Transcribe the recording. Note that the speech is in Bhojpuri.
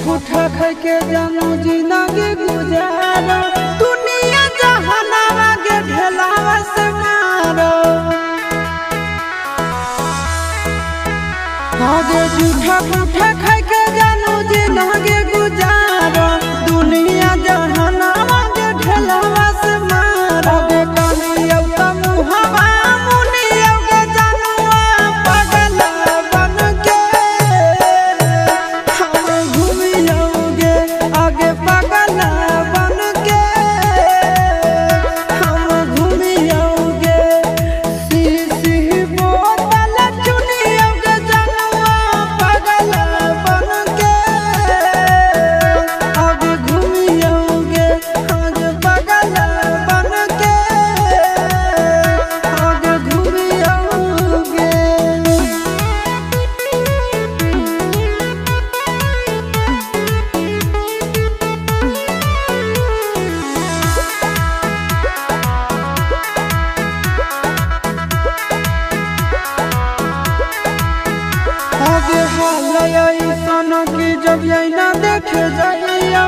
फूठा खाई के जानू जिंदगी गुजारो दुनिया जहानावा के ढेलावा से मारो आगे झूठा फूठा खाई के जानू जिंदगी गुजारो दुनिया जहानावा के ढेलावा से मारो आगे कालिया का मुहावा मुनिया के जानुआ पागल बन के हम घूमियोगे आगे पागल बन के हम घूमियोगे सी बोतल चुनियोगे जानुआ पागल बन के आगे घूमियोगे आगे पागल बन के आगे घूमियोगे। आगे हाल ऐसा की जब यही ना देखे जाइया